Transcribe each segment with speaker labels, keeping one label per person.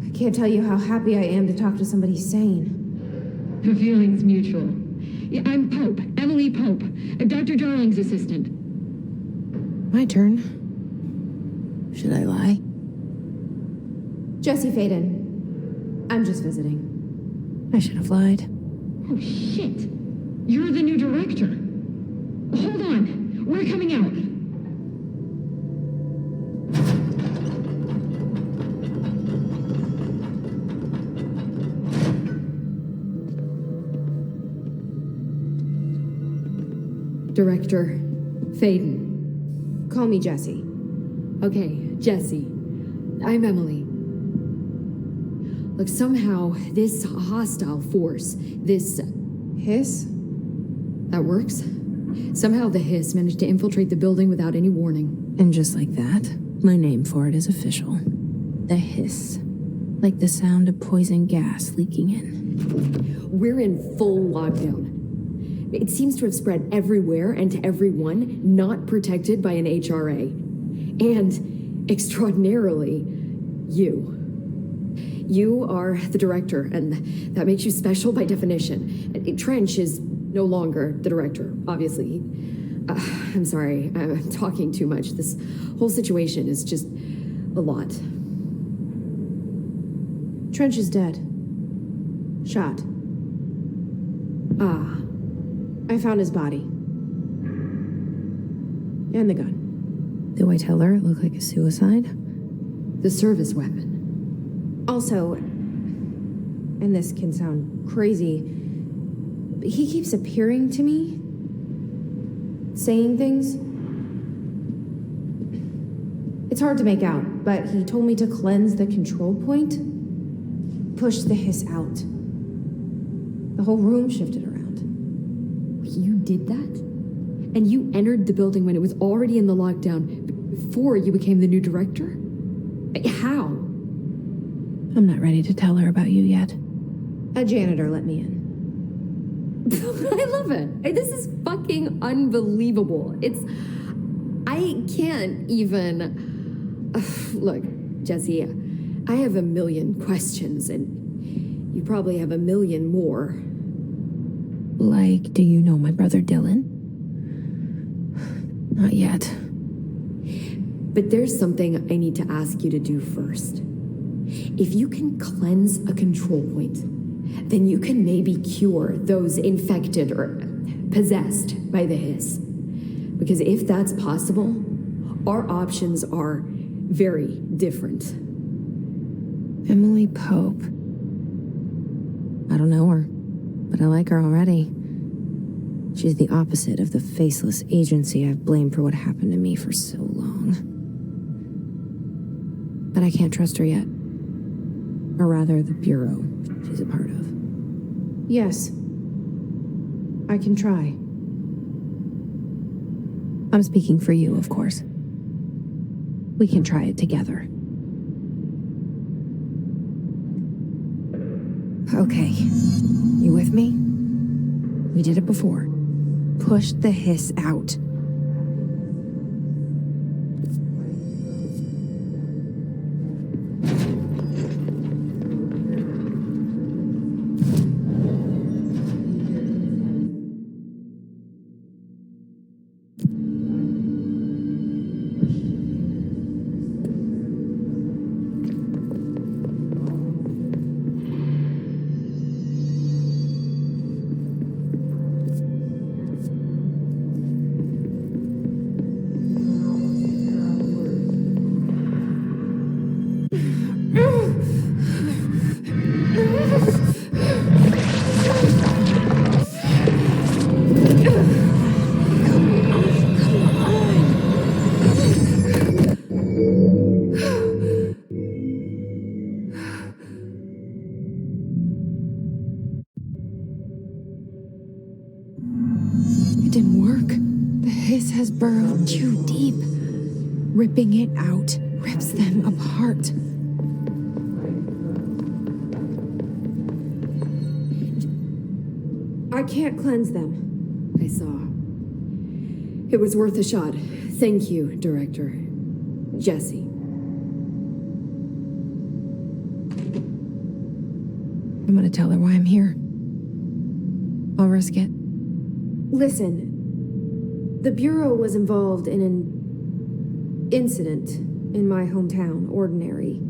Speaker 1: I can't tell you how happy I am to talk to somebody sane.
Speaker 2: The feeling's mutual. Yeah, I'm Pope, Emily Pope, Dr. Darling's assistant.
Speaker 3: My turn. Should I lie?
Speaker 1: Jesse Faden. I'm just visiting.
Speaker 3: I should have lied.
Speaker 2: Oh, shit. You're the new director. Hold on. We're coming out.
Speaker 4: Director Faden.
Speaker 1: Call me Jesse.
Speaker 4: Okay, Jesse. I'm Emily. Look, somehow this hostile force, this
Speaker 1: Hiss?
Speaker 4: that works. Somehow the hiss managed to infiltrate the building without any warning.
Speaker 3: And just like that, my name for it is official. The hiss. Like the sound of poison gas leaking in.
Speaker 4: We're in full lockdown. It seems to have spread everywhere and to everyone not protected by an HRA. And, extraordinarily, you. You are the director, and that makes you special by definition. Trench is no longer the director, obviously. I'm sorry, I'm talking too much. This whole situation is just a lot.
Speaker 1: Trench is dead. Shot.
Speaker 4: Ah.
Speaker 1: I found his body. And the gun.
Speaker 3: Do I tell her it looked like a suicide?
Speaker 4: The service weapon.
Speaker 1: Also, and this can sound crazy, but he keeps appearing to me, saying things. It's hard to make out, but he told me to cleanse the control point, push the hiss out. The whole room shifted around.
Speaker 4: You did that? And you entered the building when it was already in the lockdown before you became the new director? How?
Speaker 3: I'm not ready to tell her about you yet.
Speaker 1: A janitor let me in.
Speaker 4: I love it. This is fucking unbelievable. I can't even... Look, Jesse, I have a million questions, and you probably have a million more.
Speaker 3: Like, do you know my brother Dylan? Not yet.
Speaker 4: But there's something I need to ask you to do first. If you can cleanse a control point, then you can maybe cure those infected or possessed by the hiss. Because if that's possible, our options are very different.
Speaker 3: Emily Pope. I don't know her, but I like her already. She's the opposite of the faceless agency I've blamed for what happened to me for so long. But I can't trust her yet. Or rather, the Bureau she's a part of.
Speaker 1: Yes. I can try.
Speaker 3: I'm speaking for you, of course. We can try it together. Okay. You with me? We did it before. Push the hiss out. It didn't work. The hiss has burrowed too deep. Ripping it out rips them apart.
Speaker 1: I can't cleanse them.
Speaker 4: I saw. It was worth a shot. Thank you, Director. Jesse.
Speaker 3: I'm gonna tell her why I'm here. I'll risk it.
Speaker 1: Listen, the Bureau was involved in an incident in my hometown, Ordinary,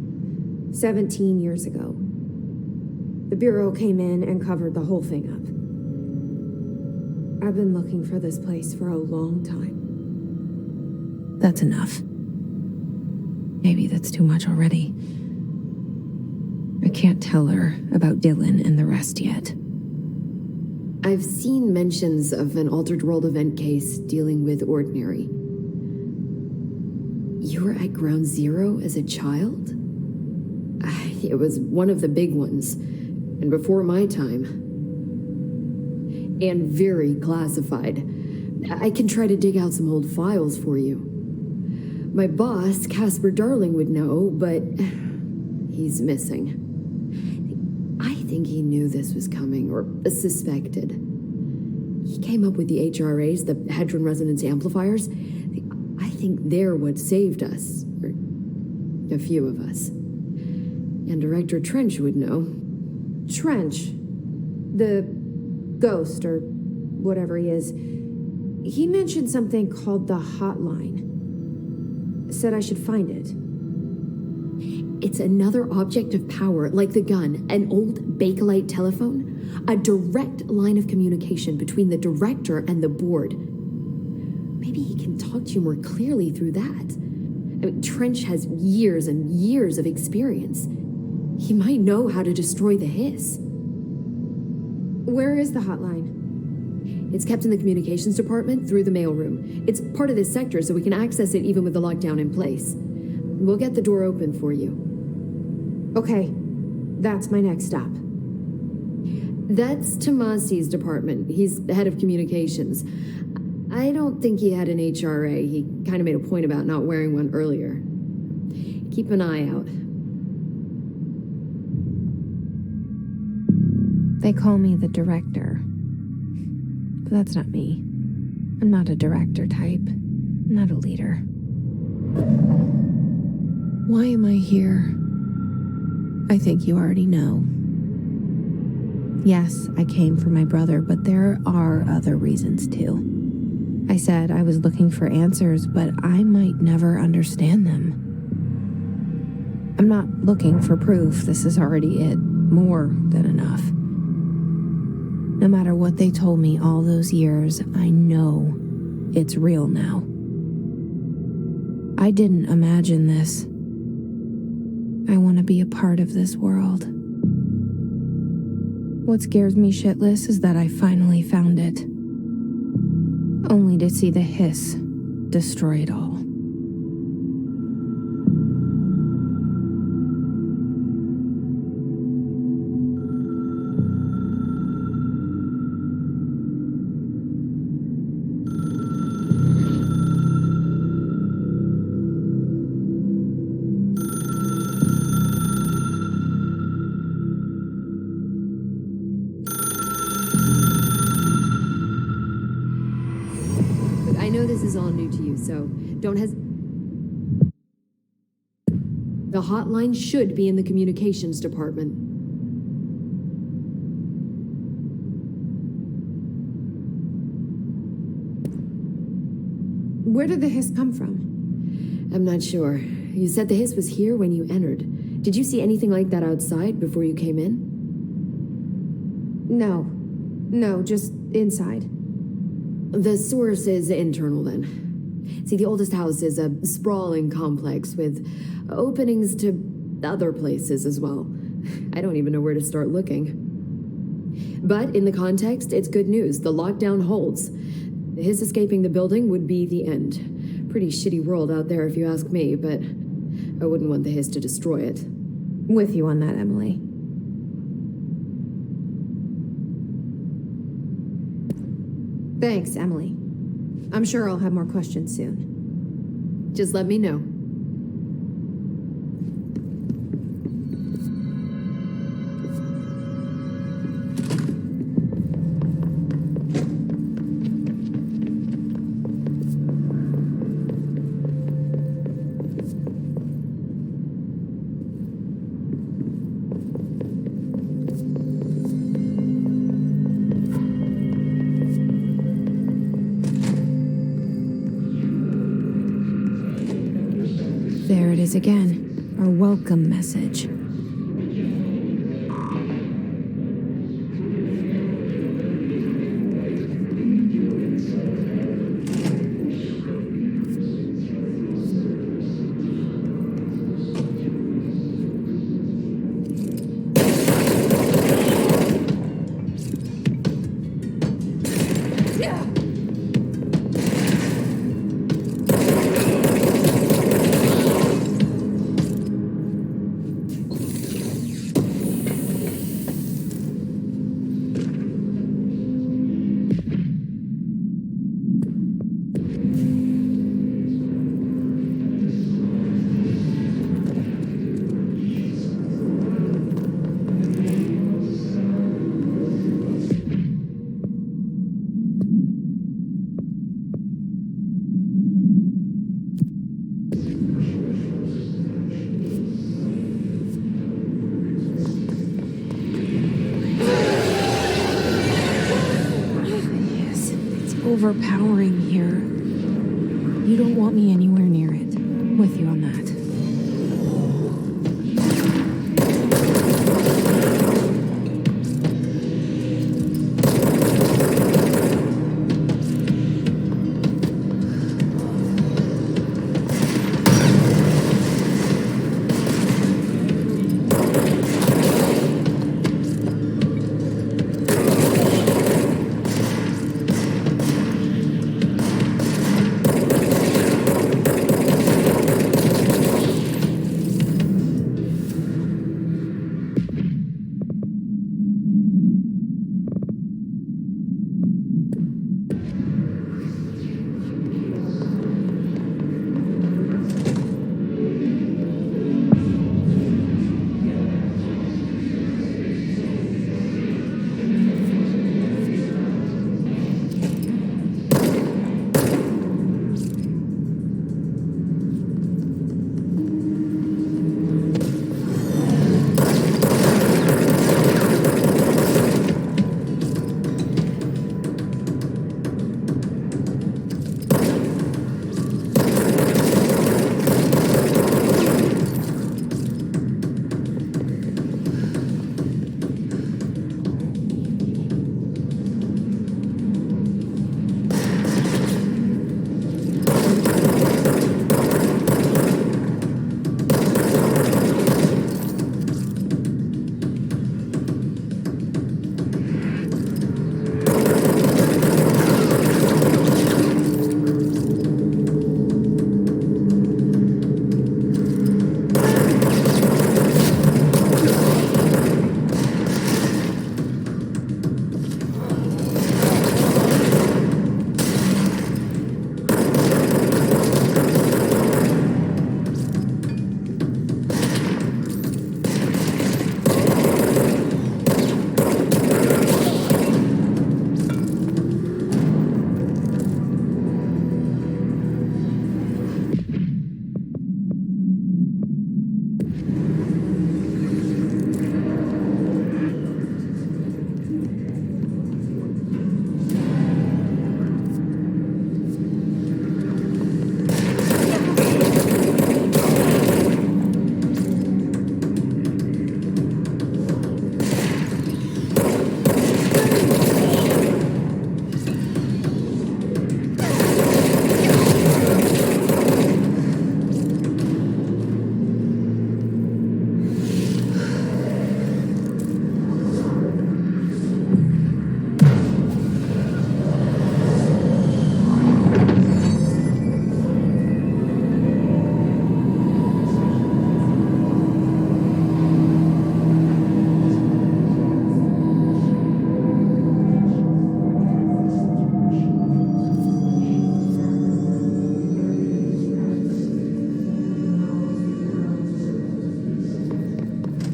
Speaker 1: 17 years ago. The Bureau came in and covered the whole thing up. I've been looking for this place for a long time.
Speaker 3: That's enough. Maybe that's too much already. I can't tell her about Dylan and the rest yet.
Speaker 4: I've seen mentions of an Altered World event case dealing with Ordinary. You were at Ground Zero as a child? It was one of the big ones, and before my time. And very classified. I can try to dig out some old files for you. My boss, Casper Darling, would know, but he's missing. I think he knew this was coming, or suspected. He came up with the HRAs, the Hadron Resonance Amplifiers. I think they're what saved us, or a few of us. And Director Trench would know.
Speaker 1: Trench, the ghost, or whatever he is, he mentioned something called the Hotline. Said I should find it.
Speaker 4: It's another object of power, like the gun, an old Bakelite telephone, a direct line of communication between the director and the board. Maybe he can talk to you more clearly through that. I mean, Trench has years and years of experience. He might know how to destroy the hiss.
Speaker 1: Where is the hotline?
Speaker 4: It's kept in the communications department through the mailroom. It's part of this sector, so we can access it even with the lockdown in place. We'll get the door open for you.
Speaker 1: Okay, that's my next stop.
Speaker 4: That's Tomasi's department. He's head of communications. I don't think he had an HRA. He kind of made a point about not wearing one earlier. Keep an eye out.
Speaker 3: They call me the director. But that's not me. I'm not a director type. I'm not a leader. Why am I here? I think you already know. Yes, I came for my brother, but there are other reasons too. I said I was looking for answers, but I might never understand them. I'm not looking for proof. This is already it. More than enough. No matter what they told me all those years, I know it's real now. I didn't imagine this. I want to be a part of this world. What scares me shitless is that I finally found it. Only to see the hiss destroy it all.
Speaker 4: I know this is all new to you, so don't The hotline should be in the communications department.
Speaker 1: Where did the hiss come from?
Speaker 4: I'm not sure. You said the hiss was here when you entered. Did you see anything like that outside before you came in?
Speaker 1: No, just inside.
Speaker 4: The source is internal then. See, the oldest house is a sprawling complex with openings to other places as well. I don't even know where to start looking. But in the context, it's good news. The lockdown holds. His escaping the building would be the end. Pretty shitty world out there if you ask me, but I wouldn't want the hiss to destroy it.
Speaker 1: With you on that, Emily. Thanks, Emily. I'm sure I'll have more questions soon.
Speaker 4: Just let me know.
Speaker 3: There it is again, our welcome message. Overpowering here. You don't want me anywhere near it. With you on that.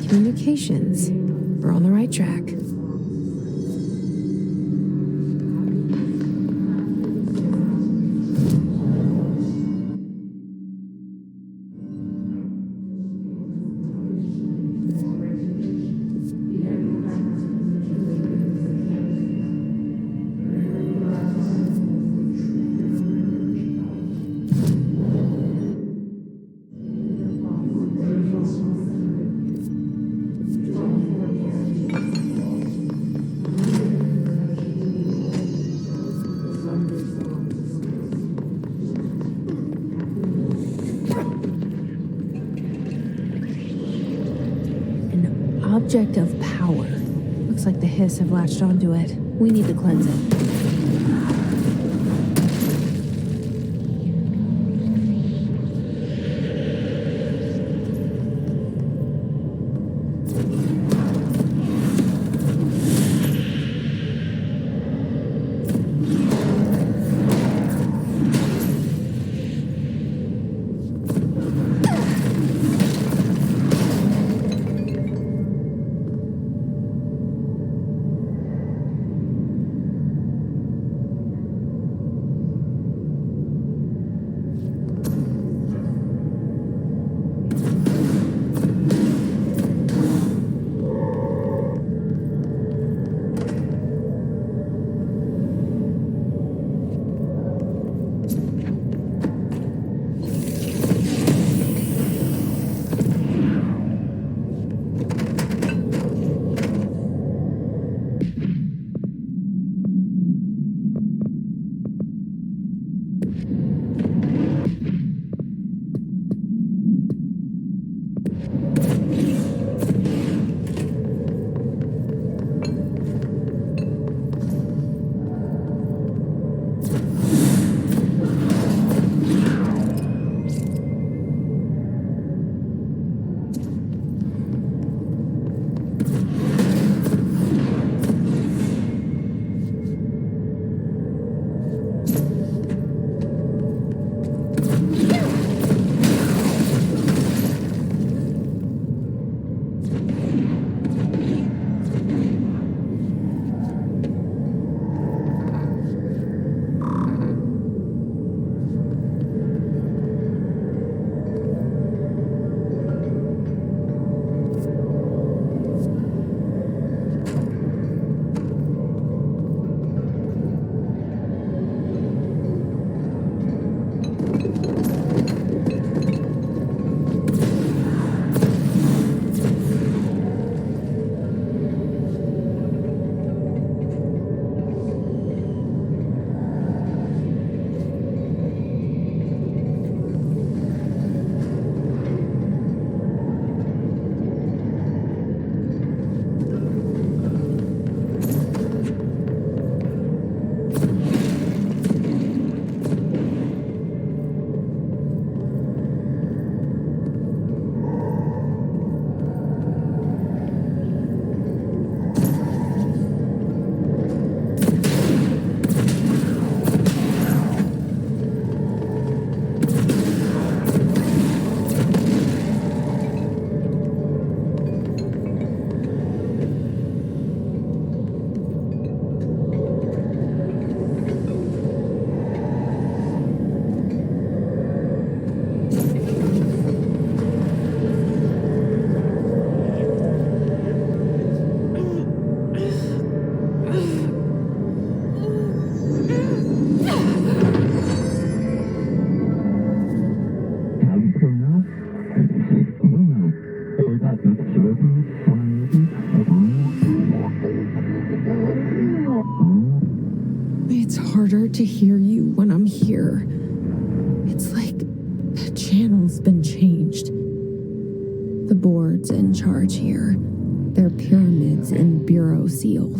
Speaker 3: Communications. We're on the right track. Object of power. Looks like the Hiss have latched onto it. We need to cleanse it. It's harder to hear you when I'm here. It's like the channel's been changed. The board's in charge here. They're pyramids in Bureau Seal.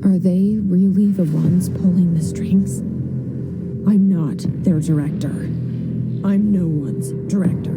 Speaker 3: Are they really the ones pulling the strings? I'm not their director. I'm no one's director.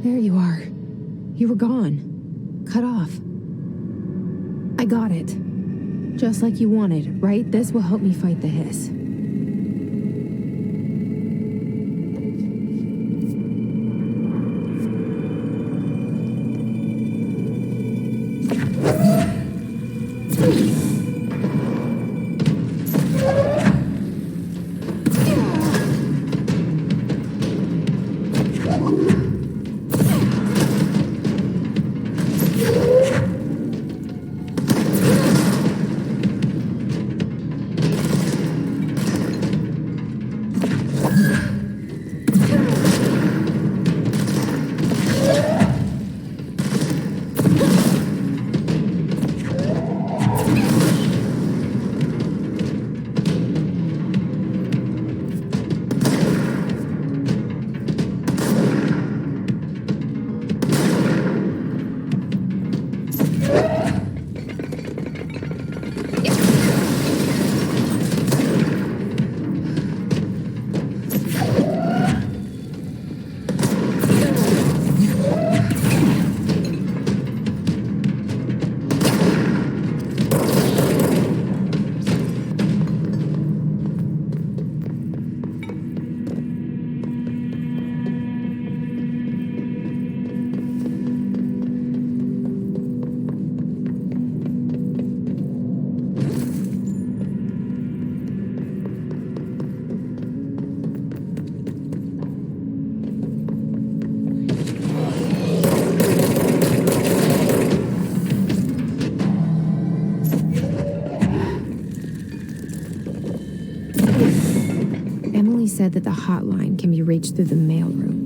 Speaker 3: There you are. You were gone. Cut off. I got it. Just like you wanted, right? This will help me fight the hiss. said that the hotline can be reached through the mailroom.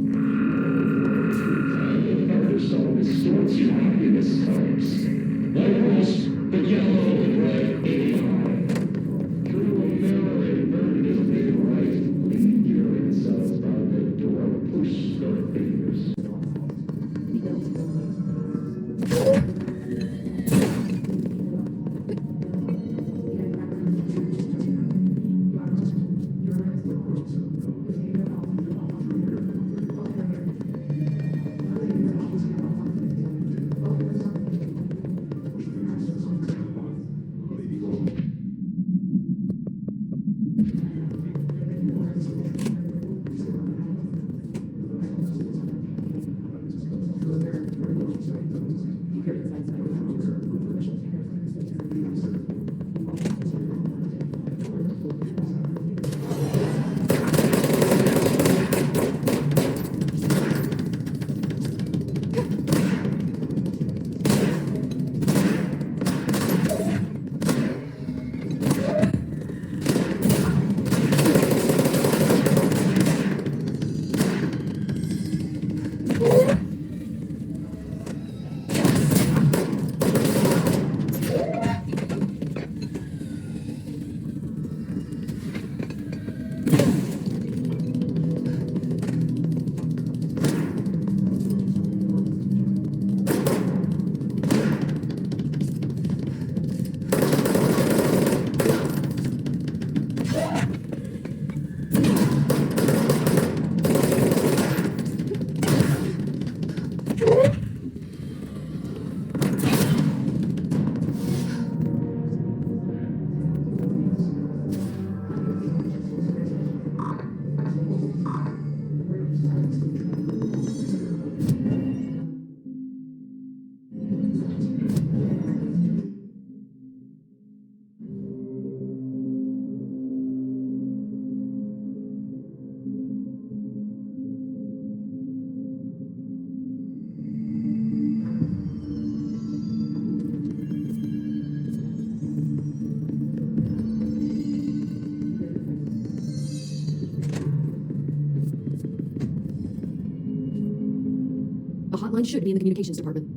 Speaker 4: The hotline should be in the communications department.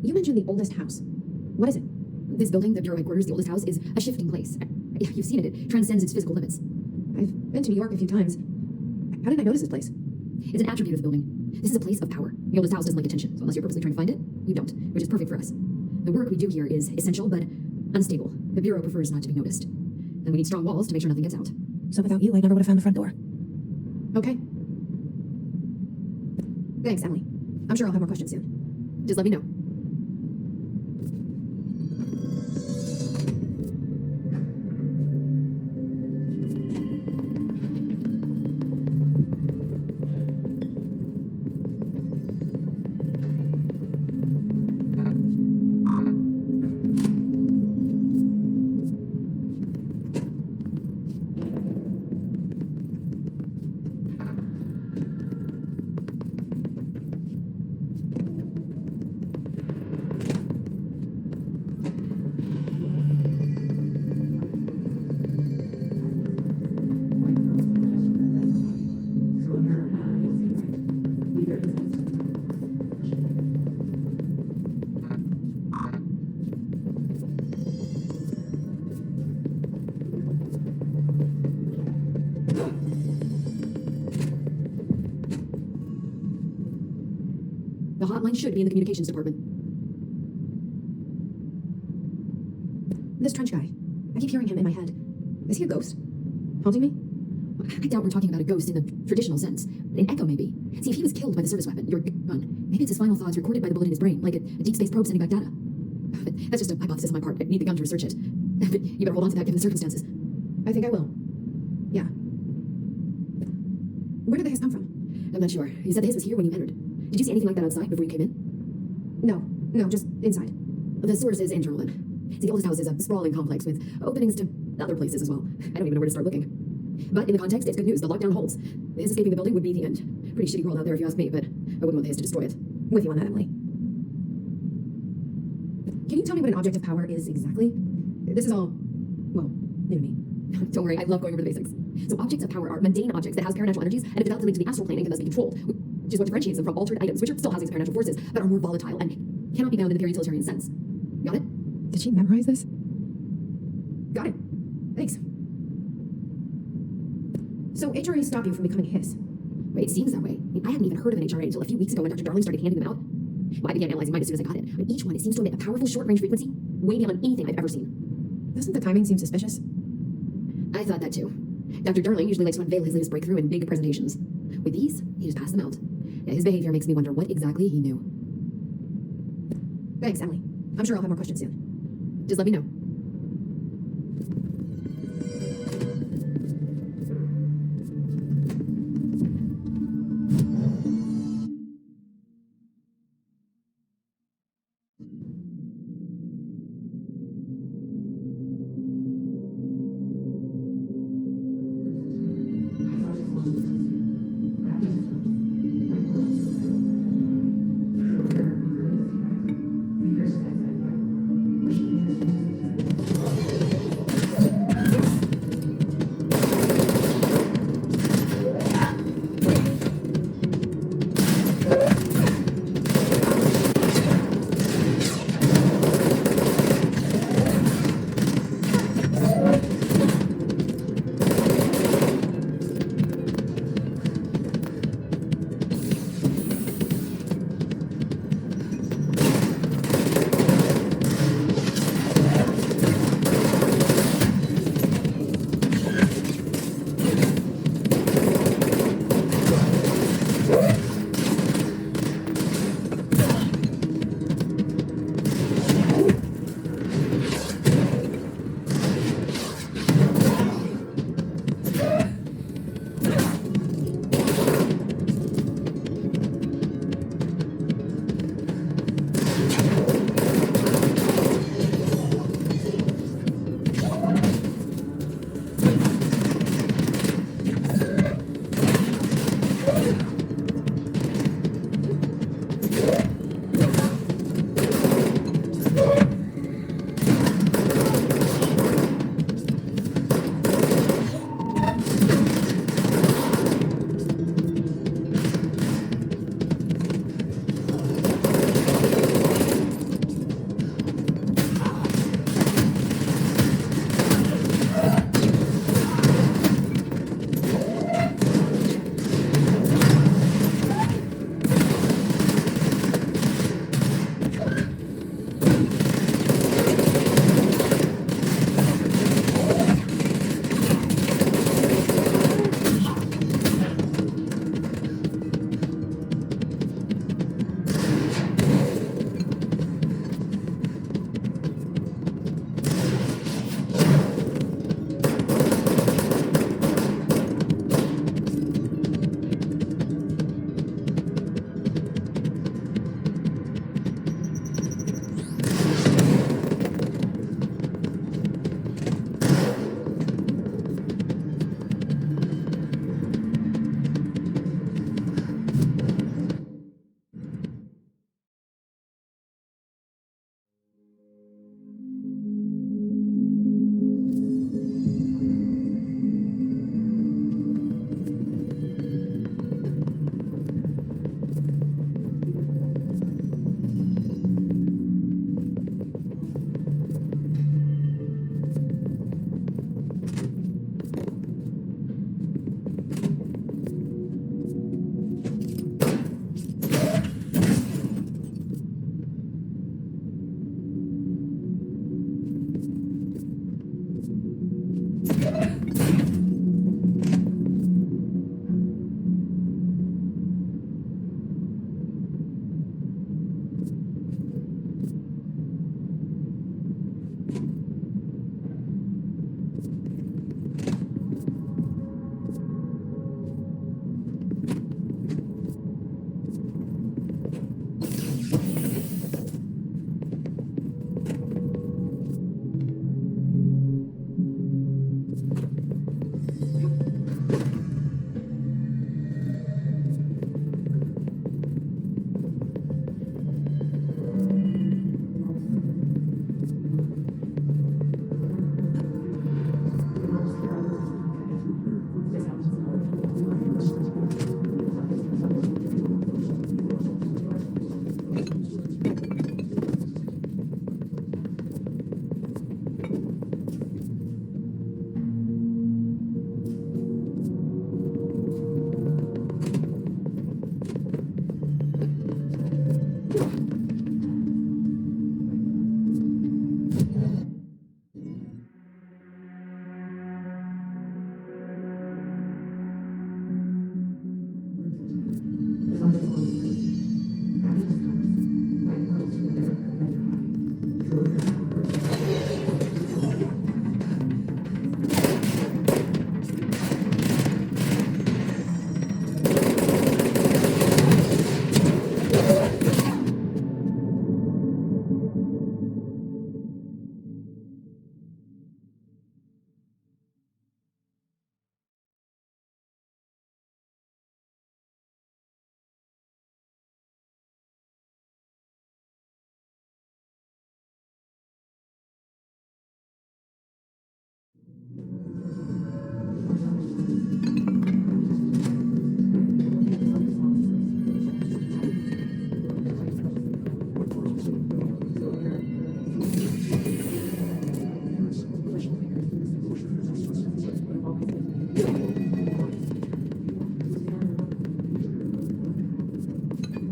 Speaker 1: You mentioned the oldest house. What is it?
Speaker 4: This building, the Bureau headquarters, the oldest house, is a shifting place. You've seen it. It transcends its physical limits.
Speaker 1: I've been to New York a few times. How did I notice this place?
Speaker 4: It's an attribute of the building. This is a place of power. The oldest house doesn't like attention, so unless you're purposely trying to find it, you don't, which is perfect for us. The work we do here is essential, but unstable. The Bureau prefers not to be noticed. And we need strong walls to make sure nothing gets out.
Speaker 3: So without you, I never would have found the front door.
Speaker 1: Okay. Thanks, Emily. I'm sure I'll have more questions soon.
Speaker 4: Just let me know. The hotline should be in the communications department.
Speaker 1: This Trench guy. I keep hearing him in my head. Is he a ghost? Haunting me?
Speaker 4: I doubt we're talking about a ghost in the traditional sense. An echo, maybe. See, if he was killed by the service weapon, your gun, maybe it's his final thoughts recorded by the bullet in his brain, like a deep space probe sending back data. But that's just a hypothesis on my part. I need the gun to research it. But you better hold on to that given the circumstances.
Speaker 1: I think I will. Yeah. Where did the hiss come from?
Speaker 4: I'm not sure. You said the hiss was here when you entered. Did you see anything like that outside before you came in?
Speaker 1: No, just inside.
Speaker 4: The source is internal then. See, the oldest house is a sprawling complex with openings to other places as well. I don't even know where to start looking. But in the context, it's good news. The lockdown holds. The hiss escaping the building would be the end. Pretty shitty world out there if you ask me, but I wouldn't want the hiss to destroy it.
Speaker 1: With you on that, Emily. Can you tell me what an object of power is exactly? This is all, well,
Speaker 4: new to me. Don't worry, I love going over the basics. So objects of power are mundane objects that house paranatural energies and have developed to link to the astral plane and can thus be controlled, which is what differentiates them from altered items, which are still housings of paranatural forces, but are more volatile and cannot be found in the pure utilitarian sense. Got it?
Speaker 3: Did she memorize this?
Speaker 1: Got it. Thanks. So HRA stopped you from becoming his.
Speaker 4: Wait, it seems that way. I mean, I hadn't even heard of an HRA until a few weeks ago when Dr. Darling started handing them out. Well, I began analyzing mine as soon as I got it. And each one, it seems to emit a powerful short-range frequency, way beyond anything I've ever seen.
Speaker 1: Doesn't the timing seem suspicious?
Speaker 4: I thought that too. Dr. Darling usually likes to unveil his latest breakthrough in big presentations. With these, he just passed them out. Yeah, his behavior makes me wonder what exactly he knew.
Speaker 1: Thanks, Emily. I'm sure I'll have more questions soon.
Speaker 4: Just let me know.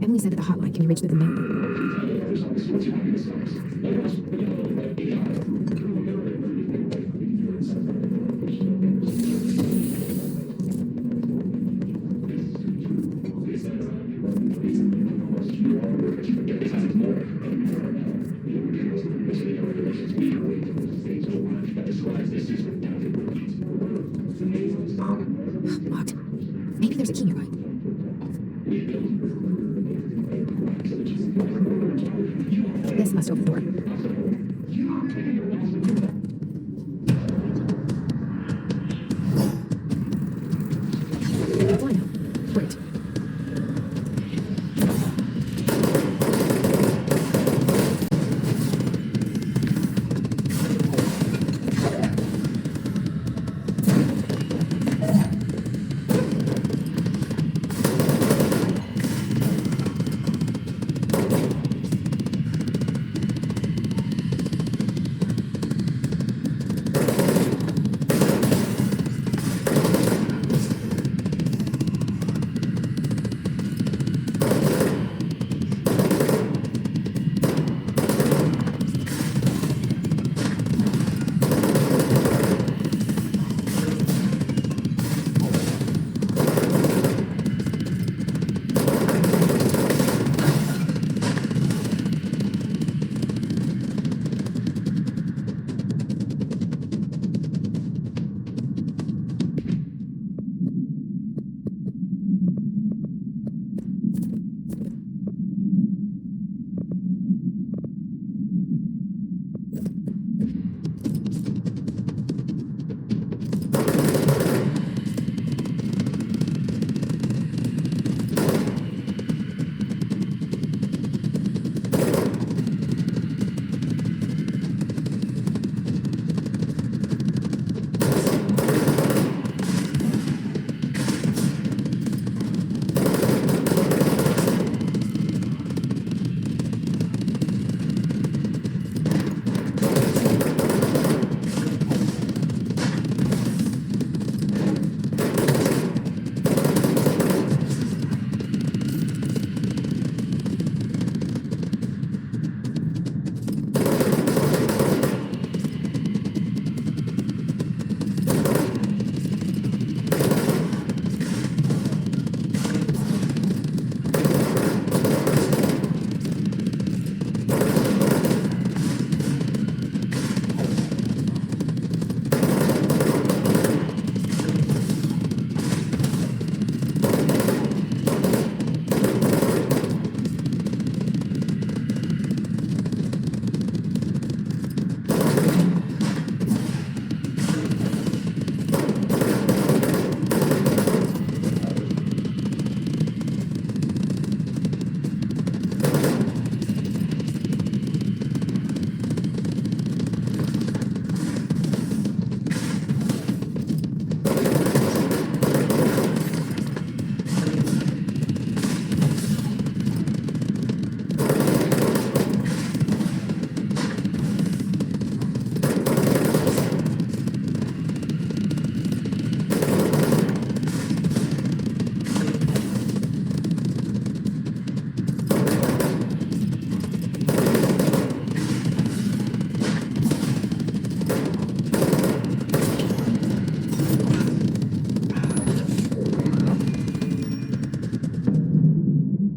Speaker 3: Emily said that the hotline can be reached through the mailroom. Locked. Maybe there's a key nearby. This must open the door. Why not? Great.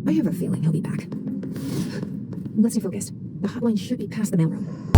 Speaker 3: I have a feeling he'll be back. Let's stay focused. The hotline should be past the mailroom.